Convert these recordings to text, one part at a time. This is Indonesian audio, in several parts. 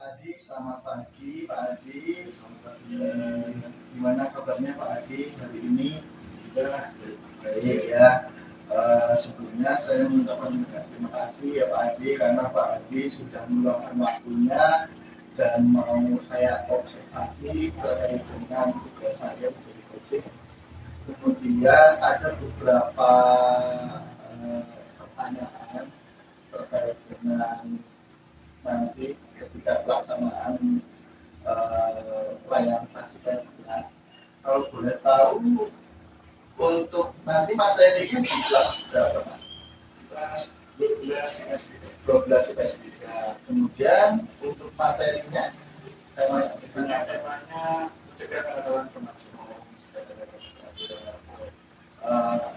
Adi, selamat pagi Pak Adi. Selamat pagi. Gimana kabarnya Pak Adi hari ini? Sudah baik ya. Sebelumnya saya mengucapkan terima kasih ya Pak Adi karena Pak Adi sudah meluangkan waktunya dan mau saya observasi terkait dengan tugas saya sebagai coaching. Kemudian ada beberapa pertanyaan terkait dengan nanti ketika pelaksanaan pelayanan praktik kelas. Kalau boleh tahu untuk nanti materinya di kelas berapa Pak? Kelas 12 IPS 3. Kemudian untuk materinya temanya mencegah kegagalan kemaksimal.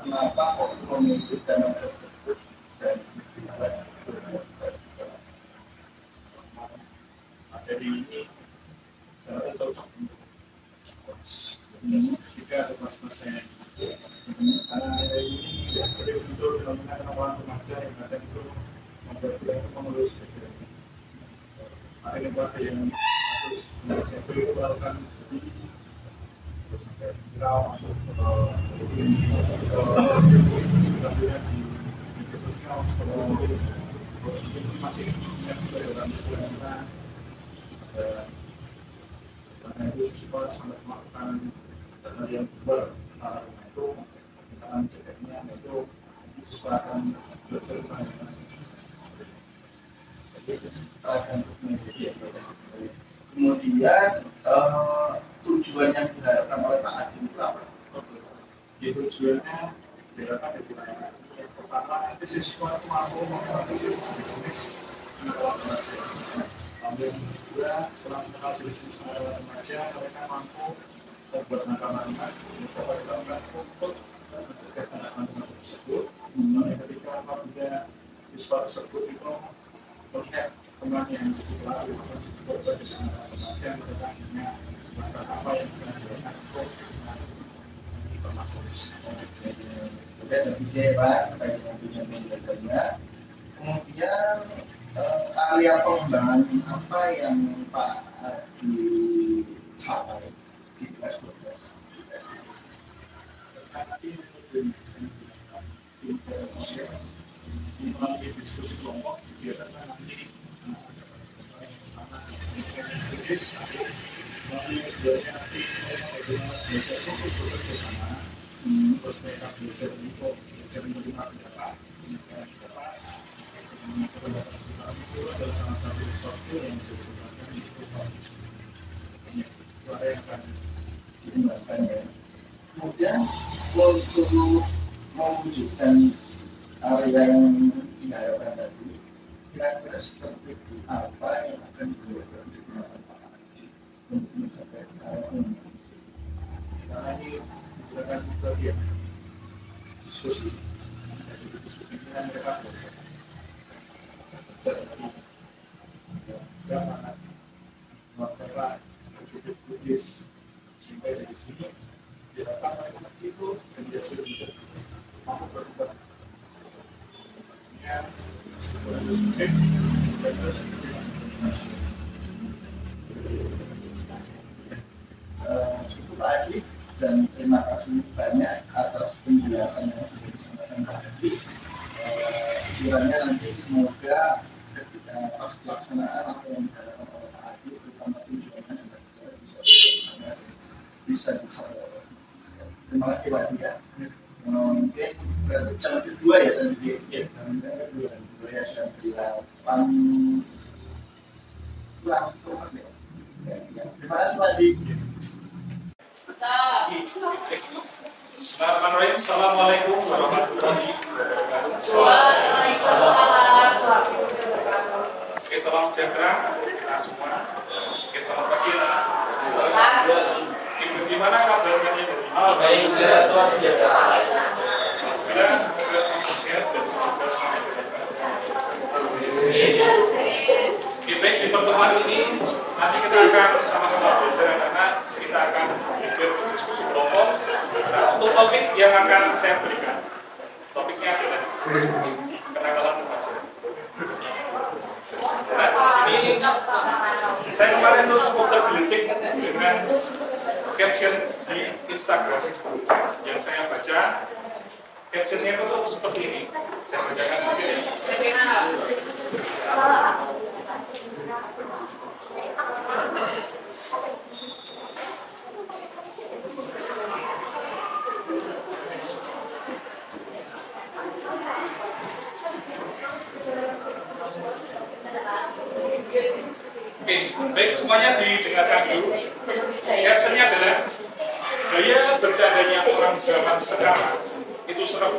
Kenapa kok memilih tema tersebut dan di kelas 12 IPS 3? Materi ini saya cocok untuk ketika atau kelas-kelasnya karena ini sering muncul fenomena orang remaja yang kadang itu membuat dia mengurus materi yang harus SMP itu melakukan terus sampai viral masuk ke tentunya di media sosial seperti itu masih banyak juga dalam kita karena itu siswa sampai melakukan hal yang luar itu kita mencegahnya itu siswa akan belajar banyak. Jadi kita akan media. Kemudian tujuan yang diharapkan oleh Pak Adi itu apa? Tujuannya diharapkan dari mana? Yang pertama nanti siswa itu mampu mengenali jenis-jenis yang kedua, setelah mengenal jenis remaja, mereka mampu membuat langkah-langkah untuk mencegah anak-anak tersebut. Yang ketiga, apabila siswa tersebut itu melihat teman yang cukup lalu berbagai anak remaja, mereka punya langkah apa yang akan dilakukan untuk termasuk kemudian lebih Pak terkait dengan tujuan belajarnya. Kemudian area pengembangan apa yang Pak dicapai di kelas 12? Melalui diskusi kelompok kegiatan nanti melalui belajar nanti bagaimana belajar fokus bersama terus mereka belajar untuk belajar menerima pendapat itu adalah salah satu software yang bisa digunakan untuk itu ada yang akan digunakan ya. Kemudian untuk mewujudkan area yang diharapkan tadi, kira-kira strategi apa yang akan digunakan Pak Adi untuk mencapai hal ini? Karena ini menggunakan bagian diskusi dengan mereka bagaimana mereka berpikir kritis sehingga dari sini diharapkan mereka itu menjadi lebih mampu berubah. Cukup Pak Adi dan terima kasih banyak atas penjelasan yang sudah disampaikan Pak Adi. Kiranya nanti semoga ketika pelaksanaan apa yang diharapkan oleh Pak Adi terutama tujuannya bisa dicapai. Terima kasih Pak Adi ya. Mungkin jam kedua ya tadi jam kedua ya jam 8 langsung ya. Terima kasih Pak Adi. Bismillahirrahmanirrahim. Assalamualaikum warahmatullahi wabarakatuh. Waalaikumsalam warahmatullahi wabarakatuh. Oke, salam sejahtera kita semua. Oke, selamat pagi. Ibu, gimana kabarnya? Baik, luar biasa. Alhamdulillah, semoga sehat dan semoga Oke, baik, di pertemuan ini nanti kita akan sama-sama belajar karena kita akan belajar diskusi kelompok. Nah, untuk topik yang akan saya berikan, topiknya adalah kenakalan remaja. Nah, di sini Saya kemarin tuh cukup tergelitik dengan caption di Instagram yang saya baca. Captionnya itu tuh seperti ini. Saya bacakan sendiri. Oke, baik semuanya didengarkan dulu. Captionnya adalah gaya bercandanya orang zaman sekarang itu serem.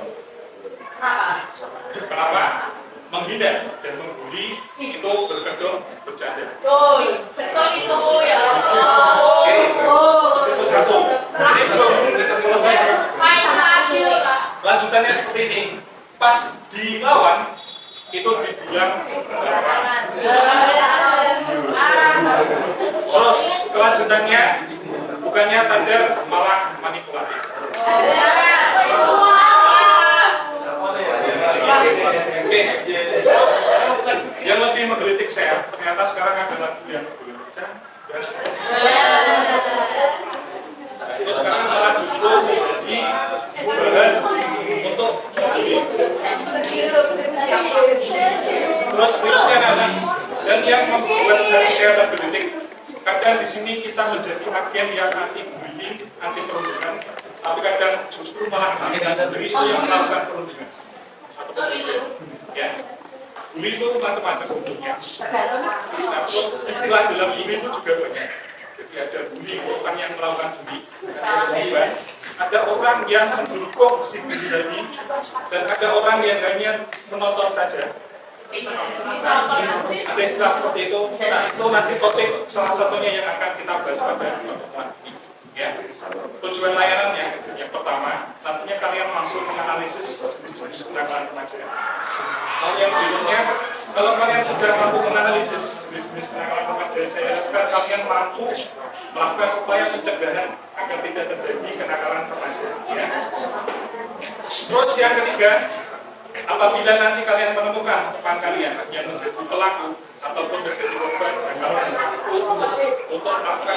Kenapa? Menghindar dan membuli itu berkedok bercanda. Betul itu ya. Itu satu. Ini belum selesai. Lanjutannya seperti ini. Pas dilawan itu dibilang terus kelanjutannya bukannya sadar malah manipulatif. Oke, terus yang lebih menggelitik saya ternyata sekarang ada lagu yang boleh baca. Itu sekarang malah justru di bahan untuk terus berikutnya adalah dan yang membuat saya tergelitik kadang di sini kita menjadi agen yang anti bullying, anti perundungan, tapi kadang justru malah kita sendiri yang melakukan perundungan. Ya, bully itu macam-macam bentuknya. Nah, terus istilah dalam bully itu juga banyak. Jadi ada bully orang yang melakukan bully, ada orang yang mendukung si bully tadi, dan ada orang yang hanya menonton saja. Ada istilah seperti itu. Nah, itu nanti topik salah satunya yang akan kita bahas pada pertemuan ini. Ya, tujuan layanannya yang pertama, nantinya kalian langsung menganalisis jenis-jenis kenakalan remaja. Lalu yang berikutnya, kalau kalian sudah mampu menganalisis jenis-jenis kenakalan remaja, saya harapkan kalian mampu melakukan upaya pencegahan agar tidak terjadi kenakalan remaja. Ya. Terus yang ketiga, apabila nanti kalian menemukan teman kalian yang menjadi pelaku ataupun menjadi korban kenakalan untuk melakukan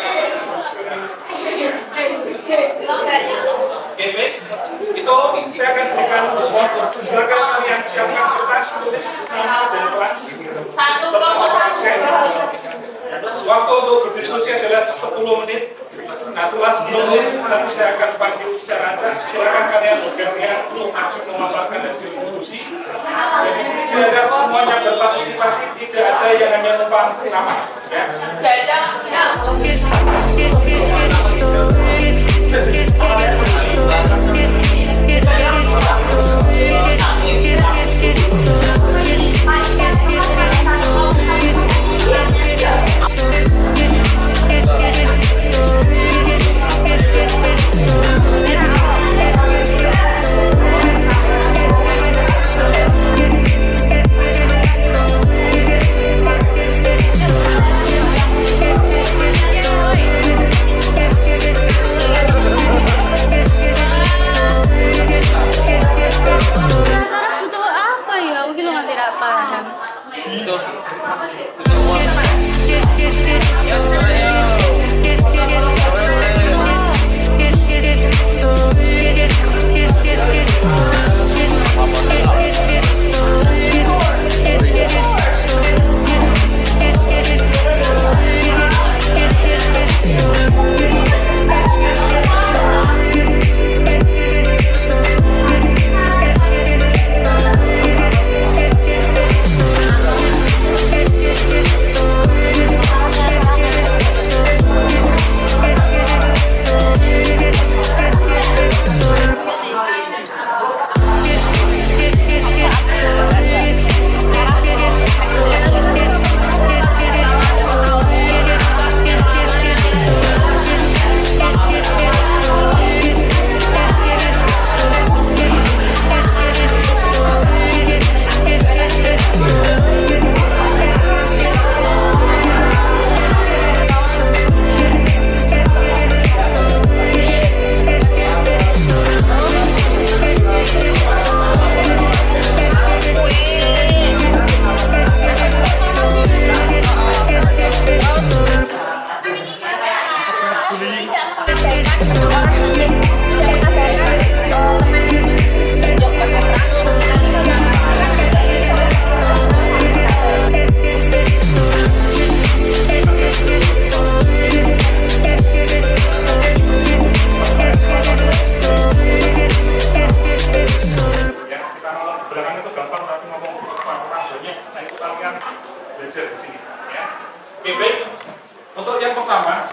itu saya akan berikan silakan kalian siapkan kertas tulis nama dan kelas serta absen. Waktu untuk berdiskusi adalah 10 menit. Nah, setelah 10 menit nanti saya akan panggil secara acak. Silakan kalian bergantian untuk maju memaparkan hasil diskusi. Jadi di sini saya harap semuanya berpartisipasi, tidak ada yang hanya numpang nama.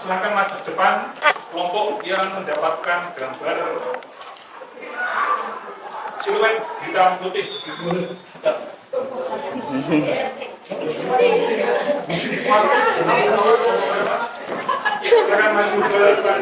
silakan maju ke depan kelompok yang mendapatkan gambar siluet hitam putih. Silakan maju ke depan.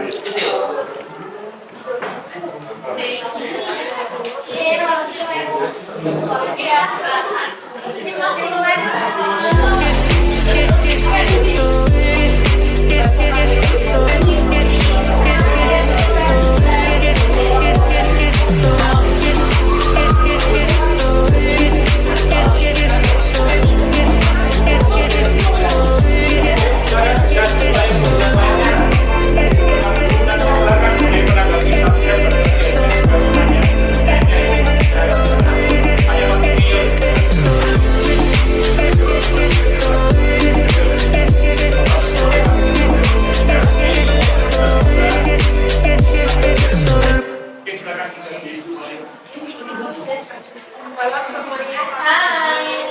Halo semuanya. Hai.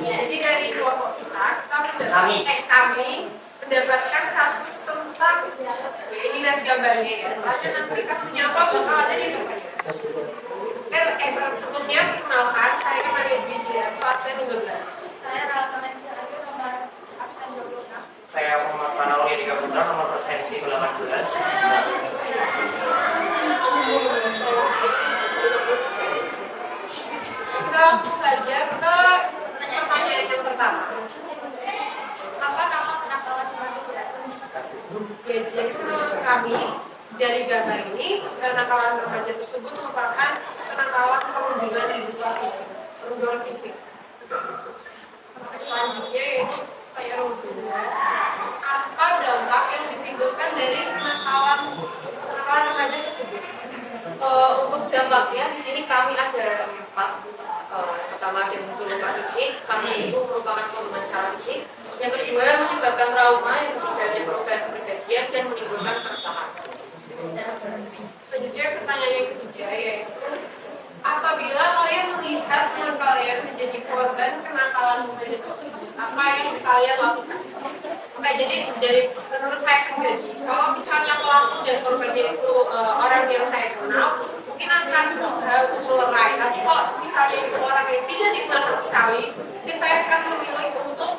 Jadi dari kelompok kami mendapatkan kasus tentang ini lihat gambarnya ya. Ada aplikasinya apa bakal ada di depannya. Sebelumnya perkenalkan saya Maria Dwi Julian, absen 12. Saya Rata Mencari nomor absen 26. Saya Muhammad Panalong Edi Putra nomor presensi 18. Kita langsung saja ke pertanyaan yang pertama. Apa nama kenakalan remaja? Jadi menurut kami dari gambar ini kenakalan remaja tersebut merupakan kenakalan perundungan fisik. Selanjutnya yaitu kayak runtuhan. Apa dampak yang ditimbulkan dari kenakalan remaja tersebut? Untuk dampaknya di sini kami ada 4. Pertama ada munculnya fisik, karena itu merupakan korban secara fisik. Yang kedua menyebabkan trauma, yang ketiga ada korban kepribadian dan menimbulkan keresahan. Selanjutnya pertanyaan yang ketiga yaitu apabila kalian melihat teman kalian menjadi korban kenakalan remaja tersebut, apa yang kalian lakukan? Oke, jadi menurut saya pribadi, kalau misalnya pelaku dan korbannya itu orang yang saya kenal, mungkin akan berusaha untuk melerai. Tapi kalau misalnya itu orang yang tidak dikenal sama sekali, mungkin saya akan memilih untuk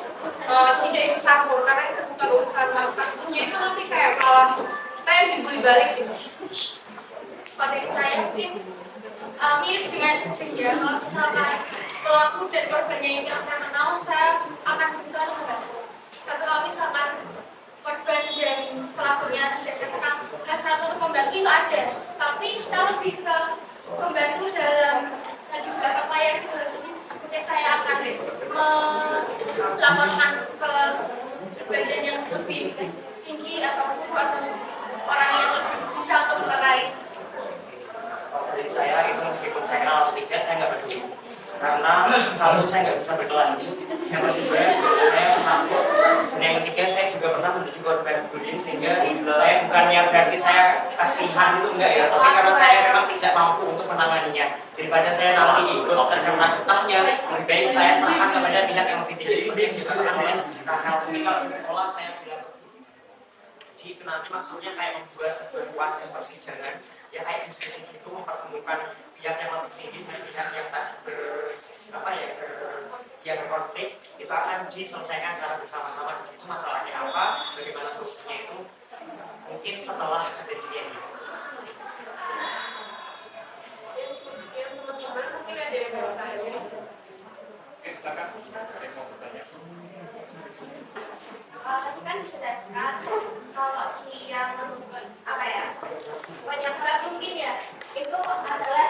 tidak ikut campur karena itu bukan urusan lakukan. Jadi itu nanti kayak malah kita yang dibully balik gitu. Pada diri saya mungkin mirip dengan saya. Kalau misalkan pelaku dan korbannya yang tidak saya kenal, saya akan berusaha membantu. Tapi kalau misalkan korban dan pelakunya tidak saya kenal, satu pembantu itu ada. Tapi kita lebih ke pembantu dalam juga apa yang mungkin saya akan melaporkan ke badan yang lebih tinggi atau orang yang lebih bisa untuk melerai. Dari saya itu meskipun saya kenal atau tidak, saya nggak peduli. Karena satu saya nggak bisa berkelanjut, yang kedua saya takut, dan yang ketiga saya juga pernah menjadi korban bullying sehingga saya bukannya berarti saya kasihan itu enggak ya, tapi karena saya memang tidak mampu untuk menanganinya. Daripada saya nanti ikut terkena getahnya, lebih baik saya serahkan kepada pihak yang lebih tinggi seperti yang dikatakan oleh kakak. Jadi kalau di sekolah saya bilang jadi itu nanti maksudnya kayak membuat sebuah wadah persidangan ya kayak diskusi itu mempertemukan pihak yang lebih tinggi dan pihak yang tadi yang berkonflik itu akan diselesaikan secara bersama-sama. Itu masalahnya apa, bagaimana solusinya itu mungkin setelah kejadian itu. Mungkin ada yang mau tanya. Silakan, ada yang mau bertanya. Tadi kan dijelaskan kalau yang apa ya banyak hal mungkin ya itu adalah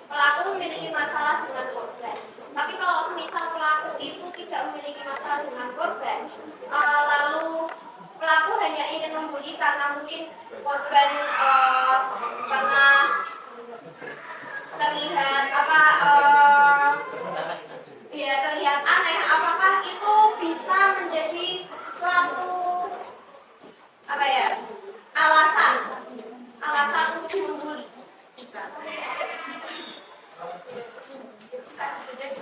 pelaku memiliki masalah dengan korban. Tapi kalau misal pelaku itu tidak memiliki masalah dengan korban, lalu pelaku hanya ingin membuli karena mungkin korban karena terlihat ya terlihat aneh, apakah itu bisa menjadi suatu alasan untuk membuli? Bisa jadi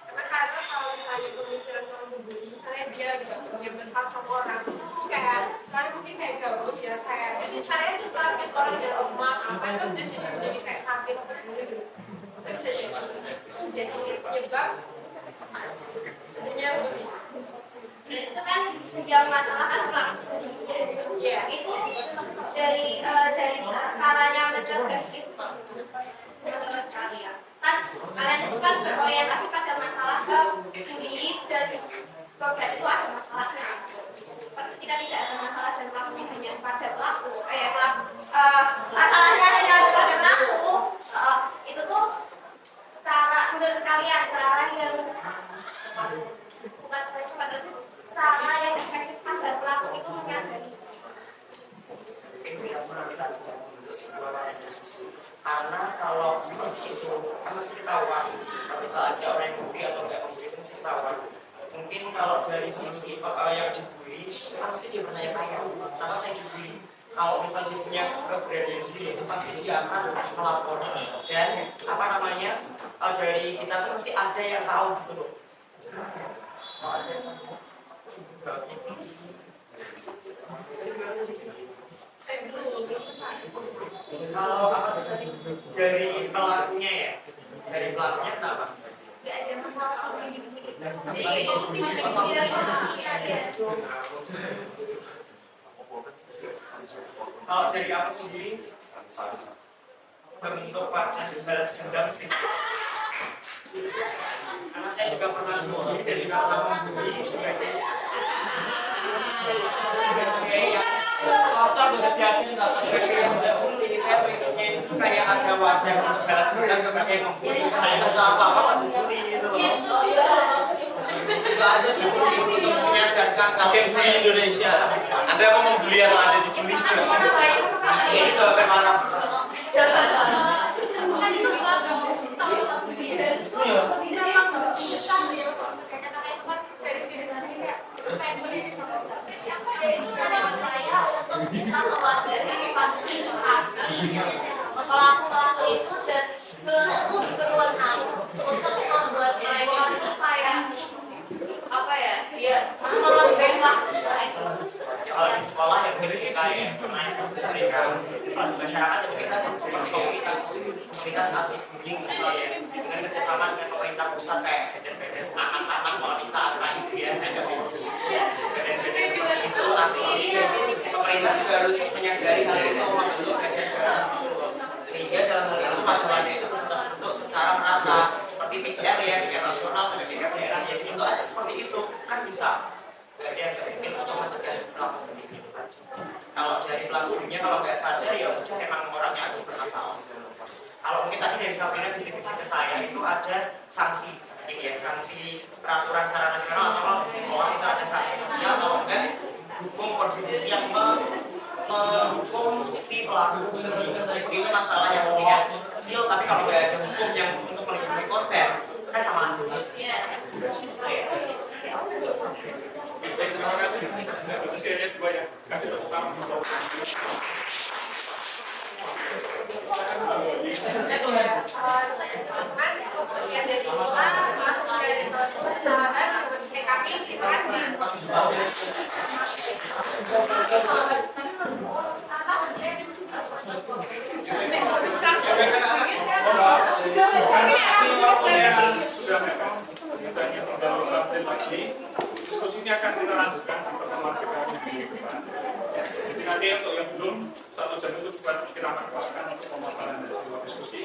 karena kalau misalnya pemikiran orang membuli, misalnya dia tidak punya berhak sama orang, kayak sekarang mungkin kayak gabut ya kayak jadi caranya tuh target orang dari rumah apa itu udah jadi kayak target gitu itu bisa jadi penyebab sebenarnya beli. Dan itu kan sejauh masalah kan langsung. Iya. Itu dari caranya mencegah itu menurut kalian kan kalian itu kan berorientasi pada masalah bullying dan korban itu ada masalahnya. Ketika tidak ada masalah dan pelakunya hanya pada pelaku, masalahnya hanya pada pelaku, itu tuh cara menurut kalian cara yang bukan cara yang efektif agar pelaku itu menyadari. Itu yang pernah kita bicara untuk sebuah wadah diskusi. Karena kalau seperti itu kan mesti ketahuan. Kalau misalnya ada orang yang membuli atau nggak membuli itu mesti ketahuan. Mungkin kalau dari sisi yang dibully kan mesti dia bertanya-tanya kenapa saya dibully. Kalau misalnya dia punya keberanian diri itu pasti dia akan melapor. Dan apa namanya dari kita tuh mesti ada yang tahu gitu loh. Kalau apa tadi dari pelakunya ya, dari pelakunya kenapa? Gak ada masalah sama diri. Jadi itu sih dia Kalau dari aku sendiri bentuk pada balas dendam sih. Karena saya juga pernah membuli dan juga pernah membuli sebagai saya pengennya itu kayak ada wadah untuk balas dendam kepada yang membuli. Saya nggak salah apa-apa membuli gitu loh. Itu aja sih untuk menyadarkan Agen di Indonesia. Anda mau membeli atau ada dibeli? ini jawaban panas. Kan itu jadi saya percaya untuk bisa mewadahi fasilitasi pelaku-pelaku itu dan belum berwenang untuk membuat mereka itu kayak apa ya dia melembek lah Kalau di sekolah yang dulu kita yang pernah sering kan kalau di masyarakat itu kita seperti komunitas anti bullying misalnya dengan kerjasama dengan pemerintah pusat kayak beden-beden anak-anak wanita apa itu ya ada beden-beden itu nanti pemerintah juga harus menyadari hal itu dulu beden-beden sehingga dalam hal itu panduannya itu bisa terbentuk secara merata seperti tingkat ya tingkat nasional sampai tingkat daerah ya itu aja seperti itu kan bisa yang mungkin untuk mencegah pelaku bullying itu tadi. Kalau dari pelakunya kalau nggak sadar ya udah emang orangnya aja bermasalah. Kalau mungkin tadi dari Sabrina bisik-bisik ke saya itu ada sanksi, ya sanksi peraturan secara nasional atau kalau di sekolah itu ada sanksi sosial kalau enggak hukum konstitusi yang menghukum si pelaku bullying. Ini masalah yang mungkin kecil tapi kalau nggak ada hukum yang untuk melindungi korban kan sama aja. Baik, terima kasih. Saya berarti hanya dua ya. Kasih tepuk tangan. cukup sekian dari kita, dari persahabatan, kami kita diskusi ini akan kita lanjutkan di pertemuan kita minggu depan. Jadi nanti untuk yang belum 1 jam itu kita manfaatkan untuk pemaparan dan sebuah diskusi.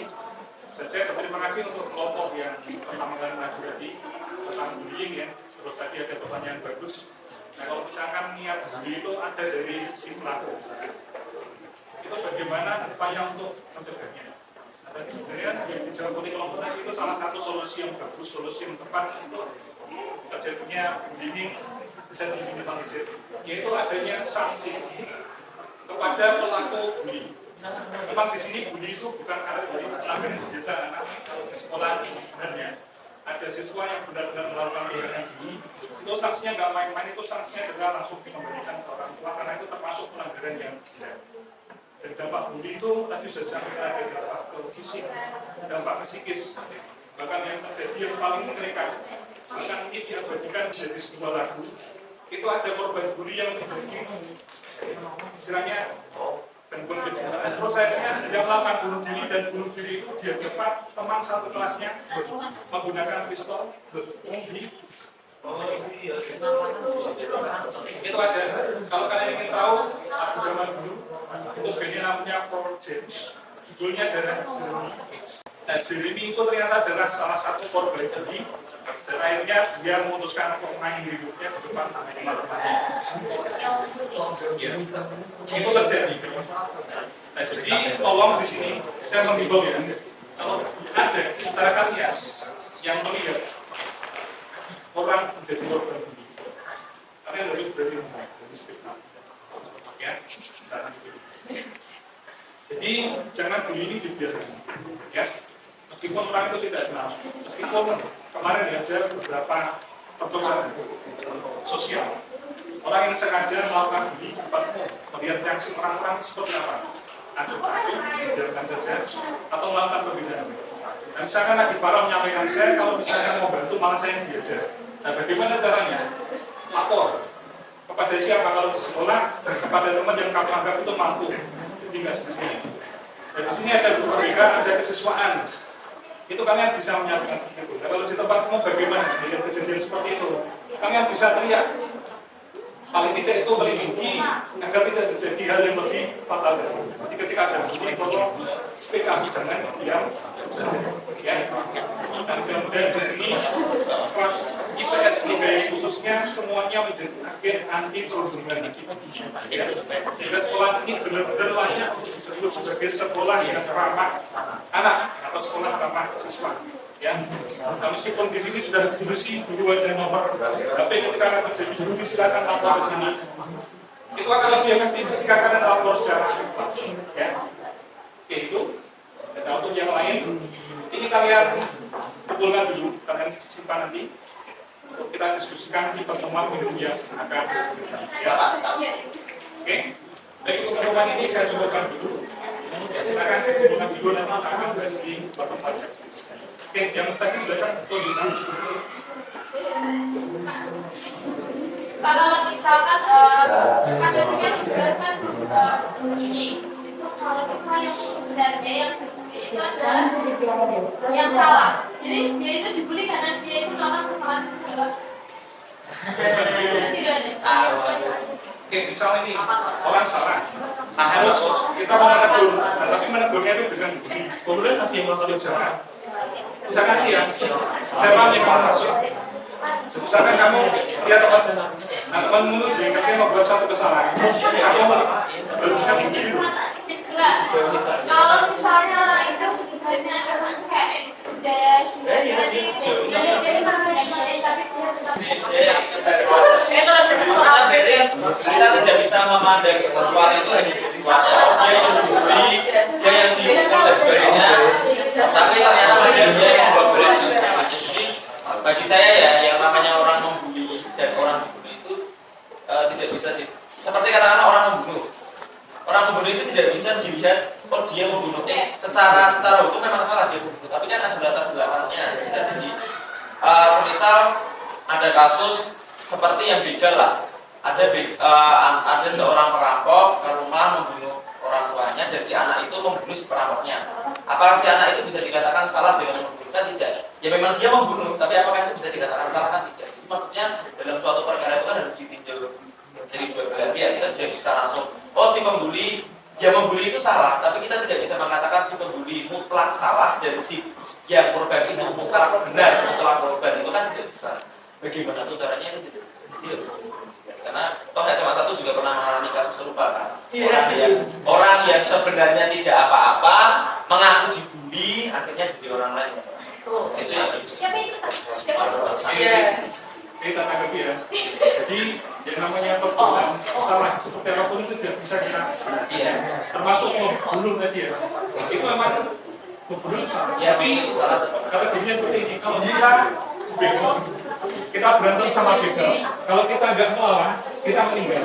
Dan saya berterima kasih untuk kelompok yang pertama kali maju tadi tentang bullying ya. Terus tadi ada pertanyaan bagus. Nah kalau misalkan niat bullying itu ada dari si pelaku, itu bagaimana upaya untuk mencegahnya? Dan sebenarnya yang dijawab oleh kelompok tadi itu salah satu solusi yang bagus, solusi yang tepat untuk terjadinya bullying bisa diminimalisir, yaitu adanya sanksi kepada pelaku bullying. Memang di sini bullying itu bukan karena bullying pelanggaran biasa anak di sekolah ini sebenarnya ada siswa yang benar-benar melakukan pelanggaran ini, itu sanksinya nggak main-main, itu sanksinya adalah langsung dikembalikan ke orang tua karena itu termasuk pelanggaran yang berat. Dan dampak bullying itu tadi sudah disampaikan ada dampak ke fisik, dampak ke psikis, bahkan yang terjadi yang paling mengerikan, bahkan ini diabadikan menjadi sebuah lagu itu ada korban bully yang terjadi istilahnya gangguan kejiwaan. Terus akhirnya dia melakukan bunuh diri, dan bunuh diri itu di depan teman satu kelasnya menggunakan pistol di itu ada. Kalau kalian ingin tahu aku zaman dulu itu bandnya namanya Project, judulnya adalah Jeremy. Nah, Jeremy itu ternyata adalah salah satu korban bully, dan akhirnya dia memutuskan untuk mengakhiri hidupnya di depan teman-temannya. Itu terjadi. Nah, jadi tolong di sini saya menghimbau ya, kalau ada antara kalian yang melihat orang menjadi korban bully, kalian lebih berani ya. Jadi jangan bully ini dibiarkan ya. Meskipun orang itu tidak kenal, meskipun kemarin ya ada beberapa percobaan sosial, orang yang sengaja melakukan bully cepat melihat reaksi orang-orang seperti apa, atau membiarkan saja atau melakukan pembinaan. Dan misalkan lagi Farah menyampaikan, saya kalau misalnya mau bantu malah saya yang diajar. Nah, bagaimana caranya? Lapor kepada siapa kalau di sekolah, kepada teman yang kamu anggap itu mampu. Jadi nggak sebetulnya. Dan di sini ada perbedaan, ada kesiswaan. Itu kalian bisa menyampaikan seperti itu. Nah, kalau di tempat kamu bagaimana melihat kejadian seperti itu, kalian bisa teriak. Paling tidak itu melindungi agar tidak terjadi hal yang lebih fatal. Jadi ketika ada ini, tolong speak up, jangan diam saja. Ya, dan kemudian di sini kelas IPS IPS khususnya semuanya menjadi agen anti perundungan. Ya, sehingga sekolah ini benar-benar layak disebut sebagai sekolah yang ramah anak atau sekolah ramah siswa. Ya, nah, meskipun di sini sudah ditulis dulu ada nomor, tapi ketika terjadi bully silakan lapor ke sini. Itu akan lebih efektif jika kalian lapor secara cepat. Ya, oke itu. Dan untuk yang lain, ini kalian kumpulkan dulu, kalian simpan nanti untuk kita diskusikan di pertemuan minggu yang akan datang. Ya. Oke, baik untuk pertemuan ini saya cukupkan dulu. Silakan kumpulkan dulu nanti akan bahas di pertemuan. Oke, yang tadi belakang tunjukkan. Kalau misalkan kasusnya dibiarkan ini, kalau misalnya sebenarnya yang itu adalah yang salah. Jadi dia itu dibully karena dia itu melakukan kesalahan segala. Oke, misalnya ini orang salah, harus kita mau menegur, tapi menegurnya itu dengan bully. Kemudian nanti yang masalah jalan. Misalkan dia, siapa yang kamu maksud? Misalkan kamu lihat teman mulut sehingga dia membuat satu kesalahan, kamu berusaha mencuri. Enggak. Kalau misalnya orang itu sebenarnya memang kayak jadi Itu sebenarnya berarti kita tidak bisa memandang sesuatu itu hanya dari wajah dia yang dibully, dia yang dan sebagainya. Tapi ternyata dia yang membuat. Jadi bagi saya ya yang namanya orang membuli dan orang dibully itu tidak bisa seperti katakanlah orang membunuh. Orang membunuh itu tidak bisa dilihat oh dia membunuh. Secara hukum memang salah dia membunuh, tapi kan ada latar belakangnya. Bisa jadi semisal ada kasus seperti yang begal lah. Ada seorang perampok ke rumah membunuh orang tuanya dan si anak itu membunuh si perampoknya. Apakah si anak itu bisa dikatakan salah dengan membunuh? Kan tidak. Ya memang dia membunuh, tapi apakah itu bisa dikatakan salah? Kan tidak. Itu maksudnya dalam suatu perkara itu kan harus ditinjau dari dua belah pihak. Kita tidak bisa langsung oh si pembuli dia membuli itu salah, tapi kita tidak bisa mengatakan si pembuli mutlak salah dan si yang korban itu mutlak benar, mutlak korban itu kan tidak bisa. Bagaimana tuh caranya itu tidak bisa. Karena toh SMA 1 juga pernah mengalami kasus serupa kan. Orang yang sebenarnya tidak apa-apa mengaku dibully akhirnya jadi orang lain. Itu yang Siapa itu? Kita tanggapi ya. Jadi yang namanya perbuatan salah seperti apapun itu tidak bisa kita termasuk membunuh tadi ya. Itu memang membunuh salah. ya itu salah. Kalau dunia seperti ini, kalau kita berantem sama begal, kalau kita nggak melawan, kita meninggal.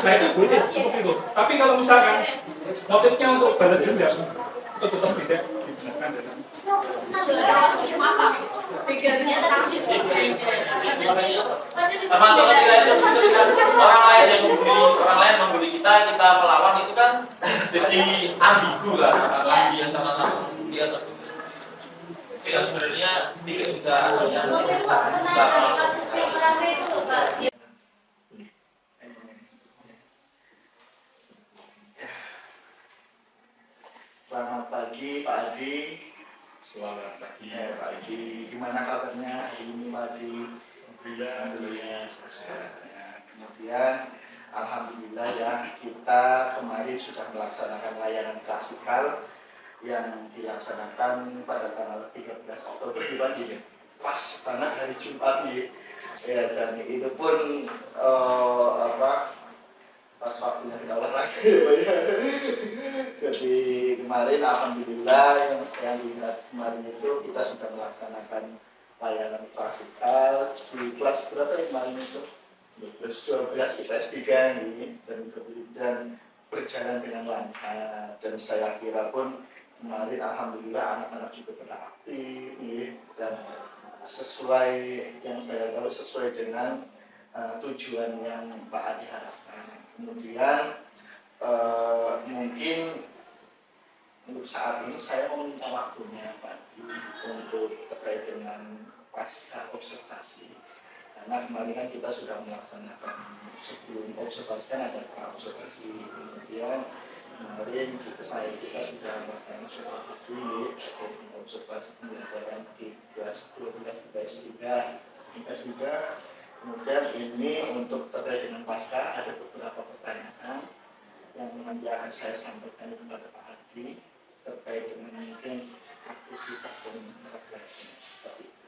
Nah itu boleh seperti itu. Tapi kalau misalkan motifnya untuk balas dendam, itu tetap tidak. gunakan dalam Termasuk ketika itu orang lain membuli kita melawan itu kan jadi ambigu kan, ambi yang sama-sama dia terputus. Ya sebenarnya tidak bisa. Selamat pagi Pak Adi. selamat pagi. Pak Adi, gimana kabarnya hari ini Pak Adi? Alhamdulillah. Ya, kemudian alhamdulillah ya, kita kemarin sudah melaksanakan layanan klasikal yang dilaksanakan pada tanggal 13 Oktober di pagi. Pas banget hari Jumat nih. Ya, dan itu pun pas waktunya kita olahraga. Jadi kemarin alhamdulillah yang dilihat kemarin itu kita sudah melaksanakan layanan klasikal di kelas berapa ya kemarin itu? 12 IPS 3 ini dan berjalan dengan lancar, dan saya kira pun kemarin alhamdulillah anak-anak juga beraktif dan sesuai yang saya tahu sesuai dengan tujuan yang Pak Adi harapkan. Kemudian mungkin untuk saat ini saya mau minta waktunya Pak Adi untuk terkait dengan pasca observasi. Karena kemarin kan kita sudah melaksanakan sebelum observasi kan ada pra-observasi. Kemudian kemarin kita sudah melakukan observasi pembelajaran di kelas 12 IPS 3. Kemudian ini untuk terkait dengan pasca ada beberapa pertanyaan yang nanti akan saya sampaikan kepada Pak Adi terkait dengan mungkin aktivitas dan refleksi seperti itu.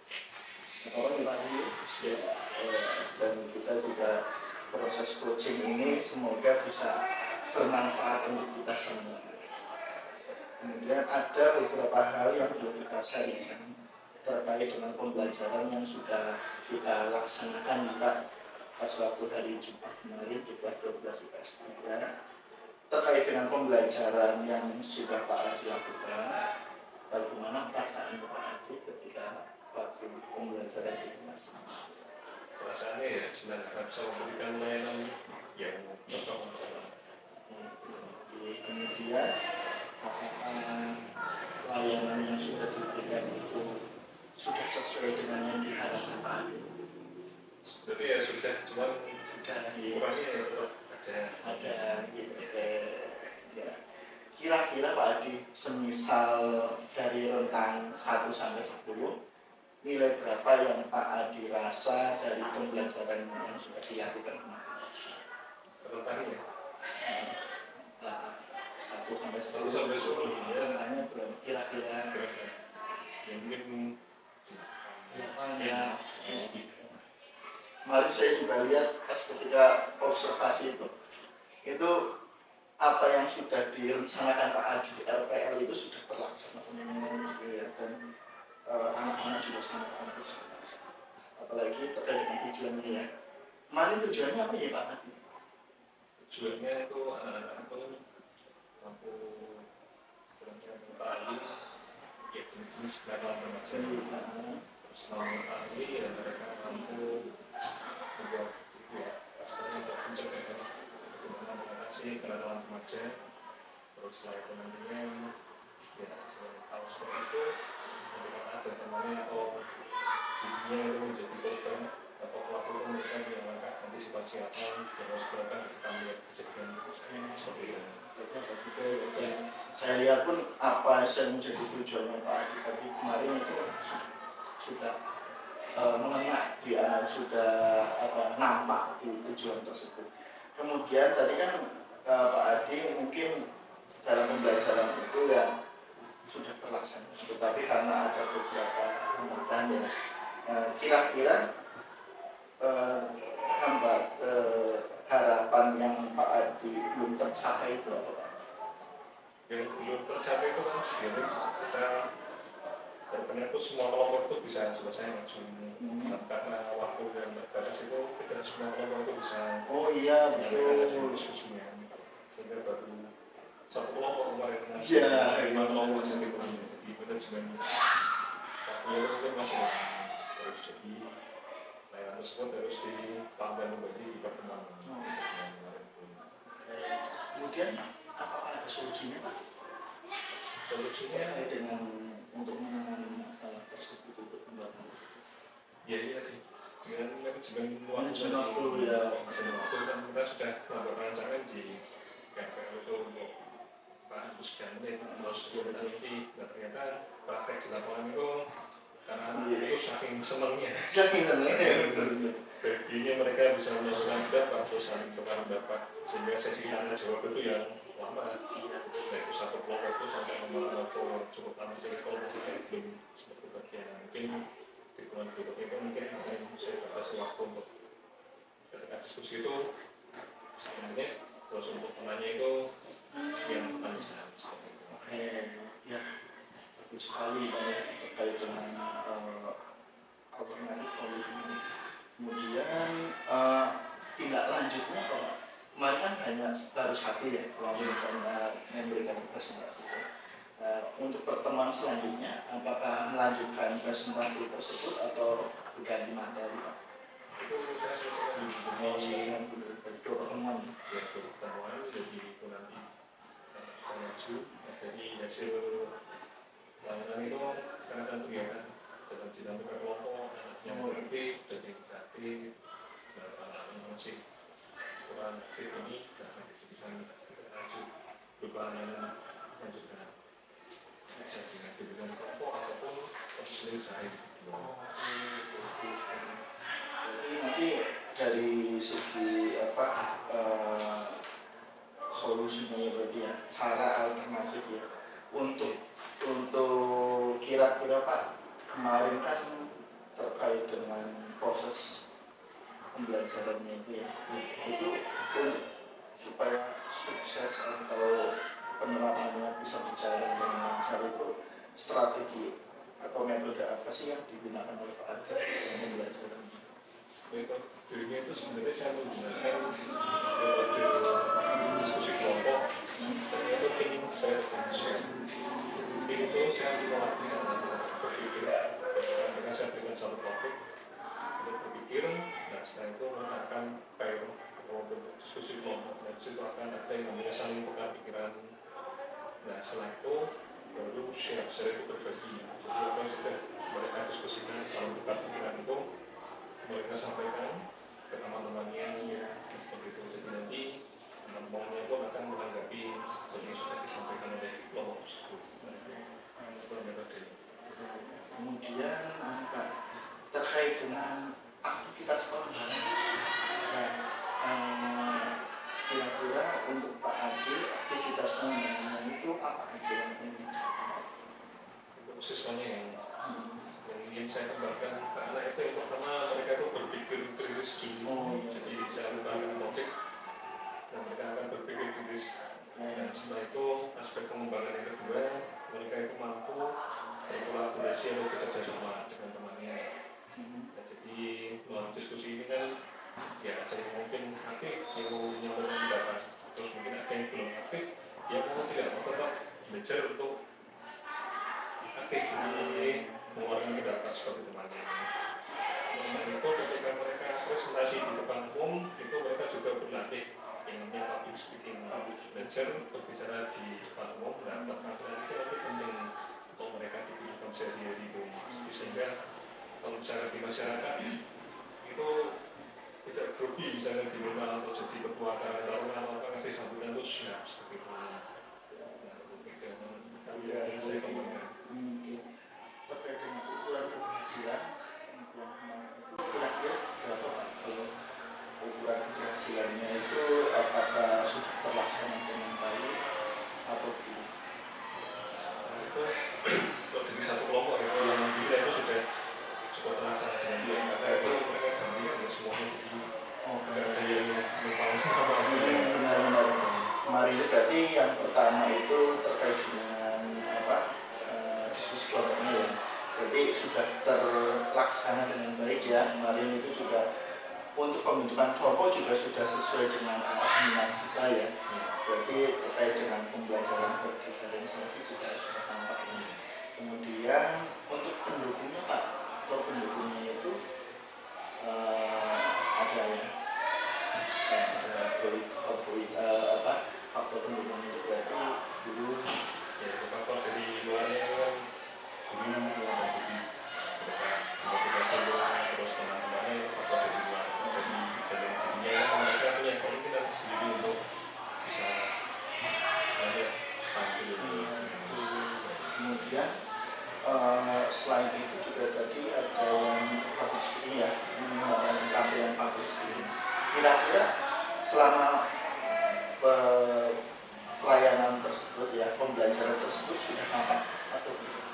Dan kita juga proses coaching ini semoga bisa bermanfaat untuk kita semua. Kemudian ada beberapa hal yang perlu kita sharingkan terkait dengan pembelajaran yang sudah kita laksanakan Pak pas waktu hari Jumat kemarin di kelas 12 IPS 3 terkait dengan pembelajaran yang sudah Pak Adi lakukan. Bagaimana perasaan Pak Adi ketika waktu pembelajaran di kelas? Perasaannya ya senang karena bisa memberikan layanan yang cocok untuk orang. Kemudian layanan yang sudah diberikan itu sudah sesuai dengan yang diharapkan Pak Adi? Sebenarnya ya sudah, cuman kurangnya ya tetap ada gitu. Ya. Kira-kira Pak Adi semisal dari rentang 1 sampai 10 nilai berapa yang Pak Adi rasa dari pembelajaran yang sudah dilakukan kemarin? rentangnya 1 sampai 10. 1 sampai 10 ya. Rentangnya berapa kira-kira? Ya mungkin Ya. Kemarin saya juga lihat pas ketika observasi itu apa yang sudah direncanakan Pak Adi di RPL itu sudah terlaksana dan anak-anak juga sangat antusias. Apalagi terkait dengan tujuannya ya. Kemarin tujuannya apa ya Pak Adi? Tujuannya itu aku mampu istilahnya Pak Adi ya jenis-jenis kenalan remaja terus selama Pak Adi ya mereka mampu membuat ya pastinya untuk pencegahan bagaimana mengatasi kenalan remaja. Terus setelah itu nantinya ya kalau seperti itu ketika ada temannya atau dirinya itu menjadi korban atau pelaku itu memberikan langkah antisipasi apa yang harus dilakukan ketika melihat kejadian seperti itu. Saya lihat pun apa yang menjadi tujuannya Pak Adi tadi kemarin itu sudah mengena di anak, sudah nampak di tujuan tersebut. Kemudian tadi kan Pak Adi mungkin dalam pembelajaran itu ya sudah terlaksana, tetapi karena ada beberapa hambatan ya kira-kira harapan yang Pak Adi belum tercapai itu apa Pak? Yang belum tercapai itu kan sebenarnya kita harapannya itu semua kelompok itu bisa selesai langsung karena waktu yang terbatas itu tidak semua kelompok itu bisa betul diskusinya sehingga baru satu kelompok kemarin 5 kelompok jadi benar manajemen waktunya itu mungkin masih terus, jadi layanan tersebut harus ditambah kembali di pertemuan. Kemudian apakah ada solusinya Pak? Solusinya Terkait dengan untuk menangani masalah tersebut untuk pembangunan. ya ini tadi dengan manajemen Manajemen waktu waktu, ya. manajemen waktu kan kita sudah melakukan rancangan di KPU itu untuk sekian menit terus kita nanti ternyata praktek di lapangan itu karena itu saking senangnya baginya mereka bisa menyusun pendapat terus saling tukar pendapat sehingga sesi tanya jawab itu yang lama itu satu kelompok itu sampai kemarin waktu cukup lama jadi kelompok itu belum seperti bagian mungkin di bulan berikutnya itu mungkin saya batasi waktu untuk ketika diskusi itu sebenarnya terus untuk penanya itu sekian pertanyaan seperti itu. Oke, ya bagus sekali Pak terkait dengan alternatif solusi ini. Kemudian tindak lanjutnya Pak, kemarin kan hanya baru satu ya memberikan presentasi. Untuk pertemuan selanjutnya, apakah melanjutkan presentasi tersebut atau berganti materi Pak? Itu saya selesai di dua pertemuan. ya pertemuan jadi itu nanti sudah maju dari hasil layanan itu karena kan kegiatan dalam dinamika kelompok yang aktif dan yang aktif anak-anak masih kurang aktif ini karena bisa lanjut berupa layanan lanjutkan bisa dengan kelompok ataupun proses saya. Jadi nanti dari segi solusinya ya berarti ya cara alternatif ya untuk kira-kira Pak kemarin kan terkait dengan proses pembelajarannya itu ya itu untuk supaya sukses atau penerapannya bisa berjalan dengan lancar itu strategi atau metode apa sih yang digunakan oleh Pak Arga dalam pembelajaran? Dirinya itu sebenarnya saya menggunakan metode diskusi kelompok ternyata ingin saya itu saya melatih berpikir karena saya berikan satu topik untuk berpikir dan setelah itu akan pair untuk diskusi kelompok dan disitu akan ada yang namanya saling tukar pikiran. Nah setelah itu baru share itu berbagi jadi apa yang sudah mereka diskusikan saling tukar pikiran itu mereka sampaikan ke teman-temannya seperti itu. Jadi nanti teman-temannya pun akan menanggapi seperti yang sudah disampaikan oleh kelompok tersebut. Kemudian Pak terkait dengan aktivitas pengembangan kira-kira untuk Pak Adi aktivitas pengembangan itu apa aja yang ingin dicapai? Siswanya yang ingin saya kembangkan ke anak itu yang pertama mereka itu berpikir kritis dulu. Jadi saya lupakan topik dan mereka akan berpikir kritis. Dan setelah itu aspek pengembangan yang kedua mereka itu mampu berkolaborasi atau bekerja sama dengan temannya. Nah, jadi dalam diskusi ini kan ya saya mungkin aktif yang mau menyampaikan pendapat, terus mungkin ada yang belum aktif yang mau tidak mau tetap belajar untuk aktif di mengeluarkan pendapat seperti temannya. Selain itu ketika mereka presentasi di depan umum itu mereka juga berlatih yang namanya public speaking, belajar berbicara di depan umum dan keterampilan itu nanti penting untuk mereka di kehidupan sehari-hari itu sehingga kalau bicara di masyarakat itu tidak grogi misalnya di rumah atau jadi ketua karyawan atau ngasih sambutan itu siap seperti itu. Saya kembangkan terkait dengan ukuran keberhasilan yang kemarin itu kira-kira berapa Pak? Kalau ukuran keberhasilannya itu apakah sudah terlaksana dengan baik atau tidak? Itu kalau jadi satu kelompok itu yang kita itu sudah terlaksana dengan baik. Karena itu mereka gantian ya semuanya jadi ada yang lupa sama benar-benar kemarin itu berarti yang pertama itu terkait dengan diskusi kelompoknya ya berarti sudah terlaksana dengan baik ya. Kemarin itu juga untuk pembentukan kelompok juga sudah sesuai dengan arah minat siswa ya. Berarti terkait dengan pembelajaran berdiferensiasi juga sudah tampak ini. Kemudian untuk pendukungnya Pak, atau pendukungnya itu ada ya, faktor pendukungnya itu berarti dulu Ya, faktor dari luarnya kan hubungan luar jadi mereka coba semua terus teman-temannya faktor dari luar dari dirinya mereka punya kemungkinan sendiri untuk bisa banyak tampil. Kemudian selain itu juga tadi ada yang public speaking ya, menggunakan tampilan public speaking. Kira-kira selama pelayanan tersebut ya, pembelajaran tersebut sudah apa atau belum?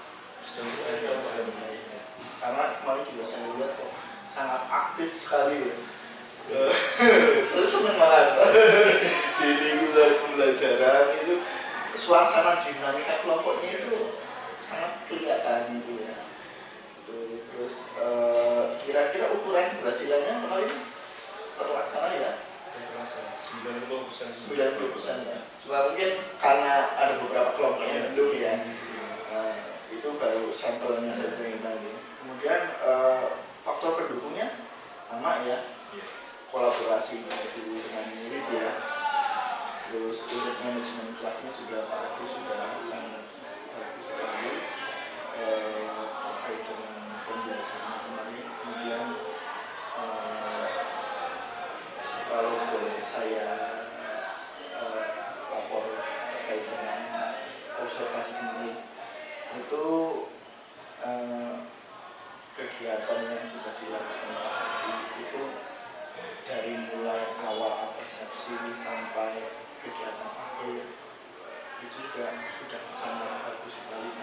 Karena kemarin juga saya lihat kok sangat aktif sekali ya. Saya senang banget di lingkungan pembelajaran itu, suasana dinamika kelompoknya itu sangat kelihatan gitu ya. Terus kira-kira ukuran keberhasilannya kemarin terlaksana ya? Terasa 90% ya. Cuma mungkin karena ada beberapa kelompok yang belum ya. Itu baru sampelnya saja yang tadi. Kemudian faktor pendukungnya sama ya. Kolaborasi dulu dengan murid ya. Terus untuk manajemen kelasnya juga Pak Agus sudah sangat bagus sekali terkait dengan pembelajaran kemarin. Kemudian kalau boleh saya lapor terkait dengan observasi kemarin itu kegiatan yang sudah dilakukan Pak Adi itu dari mulai awal persepsi sampai kegiatan akhir itu juga sudah sangat bagus sekali,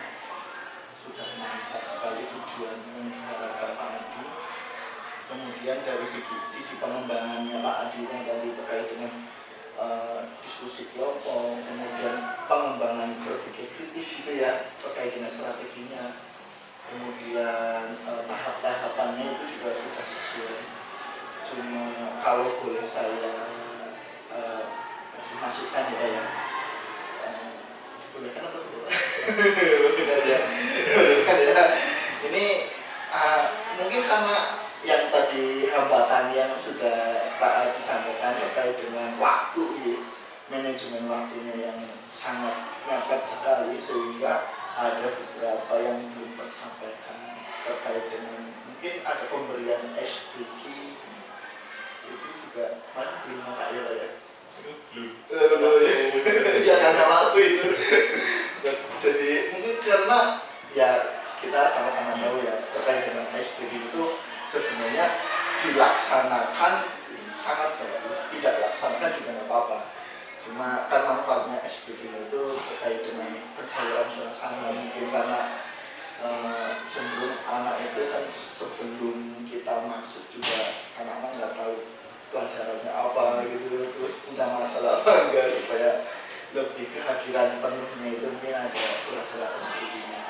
sudah mantap sekali tujuan yang diharapkan Pak Adi. Kemudian dari sisi pengembangannya Pak Adi yang tadi terkait dengan diskusi kelompok, kemudian pengembangan berpikir kritis itu ya terkait dengan strateginya, kemudian tahap-tahapannya itu juga sudah sesuai. Cuma kalau boleh saya kasih masukan ya, boleh kan atau tidak? Boleh ya. Ini mungkin karena yang tadi hambatan yang sudah Pak Adi sampaikan terkait dengan waktu, manajemen waktunya yang sangat mepet sekali sehingga ada beberapa yang belum tersampaikan terkait dengan mungkin ada pemberian SPG itu juga mana belum mata ya Pak ya? Belum. Ya karena waktu itu. Jadi mungkin karena ya kita sama-sama tahu ya terkait dengan SPG itu sebenarnya dilaksanakan sangat bagus, tidak dilaksanakan juga nggak apa-apa. Cuma kan manfaatnya SPG itu terkait dengan pencairan suasana, mungkin karena cenderung anak itu kan sebelum kita masuk juga anak-anak nggak tahu pelajarannya apa gitu, terus punya masalah apa enggak, supaya lebih kehadiran penuhnya itu mungkin ada sela-sela SPG-nya.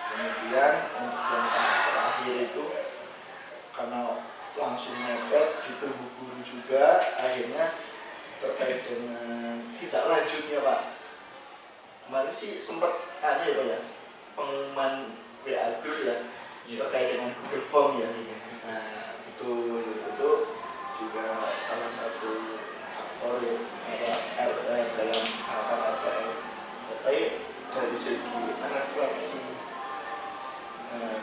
Kemudian untuk yang terakhir itu karena langsung mepet ditunggu guru juga, akhirnya terkait dengan tidak lanjutnya Pak. Kemarin sih sempat ada ya Pak ya, pengumuman WA group ya terkait dengan Google Form ya. Nah itu juga salah satu faktor dalam tahapan RPL. Tapi dari segi refleksi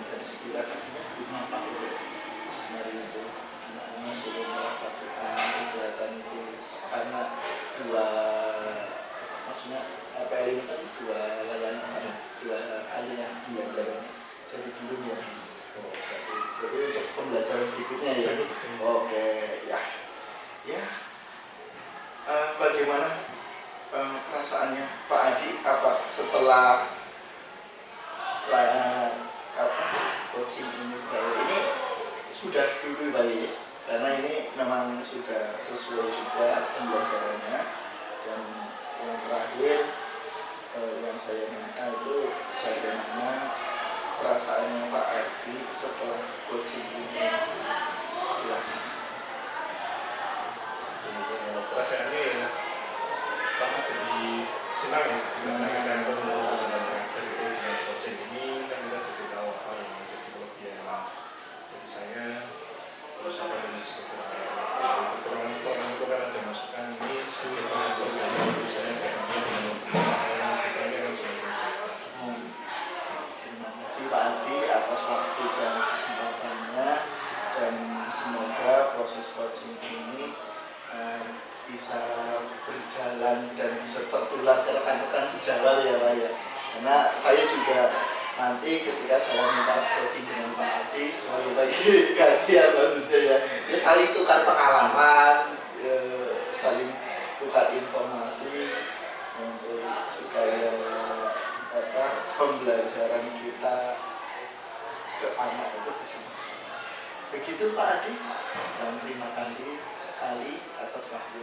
dari segi refleksinya gimana Pak itu kemarin itu anak-anak sudah merefleksikan kegiatan itu, karena RPL ini kan dua layanan, dua aliran pembelajaran, jadi belum ya. Jadi untuk pembelajaran berikutnya ya. Oke ya. Bagaimana perasaannya Pak Adi setelah coaching ini sudah dulu Bali, karena ini memang sudah sesuai juga pembelajarannya. Dan yang terakhir yang saya minta itu bagaimana perasaannya Pak Adi setelah coaching ini dilakukan. Perasaannya ya karena jadi senang ya karena kita mengajar itu dengan coaching ini kan kita jadi tahu apa yang menjadi kelebihan. Jadi saya terus apa yang kekurangan itu kan ada masukan ini sebagai pengatur yang saya kayaknya dengan kita ini kan semakin Terima kasih Pak Adi atas waktu dan kesempatannya, dan semoga proses coaching ini bisa berjalan dan bisa tertular ke rekan-rekan sejawat ya Pak ya. Karena saya juga nanti ketika saya minta coaching dengan Pak Adi, selalu lagi gantian maksudnya ya saling tukar pengalaman, saling tukar informasi untuk supaya pembelajaran kita ke anak itu bisa maksimal. Begitu Pak Adi, dan terima kasih kali atas waktu.